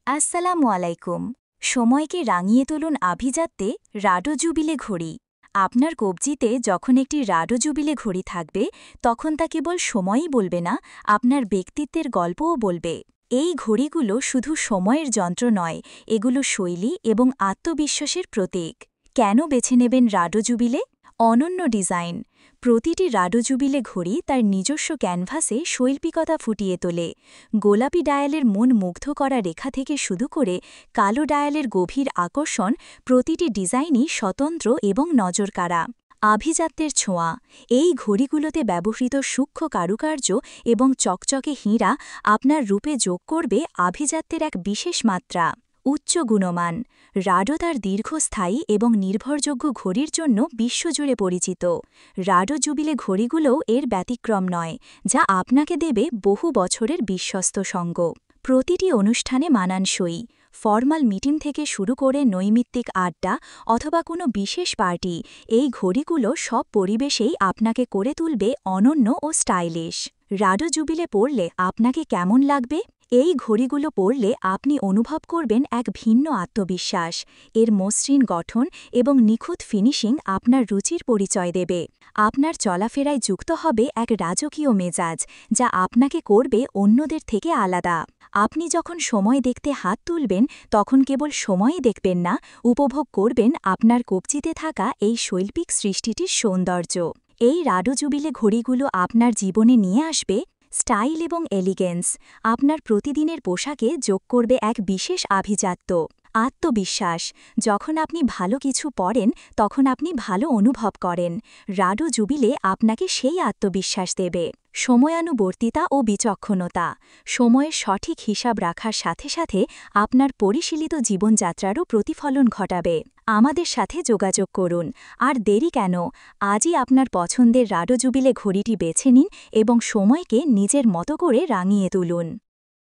আসসালামু আলাইকুম। সময়কে রাঙিয়ে তুলুন আভিজাত্যে রাডো জুবিলে ঘড়ি। আপনার কবজিতে যখন একটি রাডো জুবিলে ঘড়ি থাকবে, তখন তা কেবল সময়ই বলবে না, আপনার ব্যক্তিত্বের গল্পও বলবে। এই ঘড়িগুলো শুধু সময়ের যন্ত্র নয়, এগুলো শৈলী এবং আত্মবিশ্বাসের প্রতীক। কেন বেছে নেবেন রাডো জুবিলে? অনন্য ডিজাইন। প্রতিটি রাডো জুবিলে ঘড়ি তার নিজস্ব ক্যানভাসে শৈল্পিকতা ফুটিয়ে তোলে। গোলাপি ডায়ালের মন মুগ্ধ করা রেখা থেকে শুরু করে কালো ডায়ালের গভীর আকর্ষণ, প্রতিটি ডিজাইনই স্বতন্ত্র এবং নজরকাড়া। আভিজাত্যের ছোঁয়া। এই ঘড়িগুলোতে ব্যবহৃত সূক্ষ্ম কারুকার্য এবং চকচকে হীরা আপনার রূপে যোগ করবে আভিজাত্যের এক বিশেষ মাত্রা। উচ্চ গুণমান। রাডো তার দীর্ঘস্থায়ী এবং নির্ভরযোগ্য ঘড়ির জন্য বিশ্বজুড়ে পরিচিত। রাডো জুবিলে ঘড়িগুলোও এর ব্যতিক্রম নয়, যা আপনাকে দেবে বহু বছরের বিশ্বস্ত সঙ্গ। প্রতিটি অনুষ্ঠানে মানানসই। ফরমাল মিটিং থেকে শুরু করে নৈমিত্তিক আড্ডা অথবা কোনো বিশেষ পার্টি, এই ঘড়িগুলো সব পরিবেশেই আপনাকে করে তুলবে অনন্য ও স্টাইলিশ। রাডো জুবিলে পরলে আপনাকে কেমন লাগবে? এই ঘড়িগুলো পরলে আপনি অনুভব করবেন এক ভিন্ন আত্মবিশ্বাস। এর মসৃণ গঠন এবং নিখুঁত ফিনিশিং আপনার রুচির পরিচয় দেবে। আপনার চলাফেরায় যুক্ত হবে এক রাজকীয় মেজাজ, যা আপনাকে করবে অন্যদের থেকে আলাদা। আপনি যখন সময় দেখতে হাত তুলবেন, তখন কেবল সময়ই দেখবেন না, উপভোগ করবেন আপনার কবজিতে থাকা এই শৈল্পিক সৃষ্টিটির সৌন্দর্য। এই রাডো জুবিলে ঘড়িগুলো আপনার জীবনে নিয়ে আসবে স্টাইল এবং এলিগেন্স। আপনার প্রতিদিনের পোশাকে যোগ করবে এক বিশেষ আভিজাত্য। আত্মবিশ্বাস। যখন আপনি ভালো কিছু পরেন, তখন আপনি ভালো অনুভব করেন। রাডো জুবিলে আপনাকে সেই আত্মবিশ্বাস দেবে। সময়ানুবর্তিতা ও বিচক্ষণতা। সময়ের সঠিক হিসাব রাখার সাথে সাথে আপনার পরিশীলিত জীবনযাত্রারও প্রতিফলন ঘটাবে। আমাদের সাথে যোগাযোগ করুন। আর দেরি কেন? আজই আপনার পছন্দের রাডো জুবিলে ঘড়িটি বেছে নিন এবং সময়কে নিজের মতো করে রাঙিয়ে তুলুন।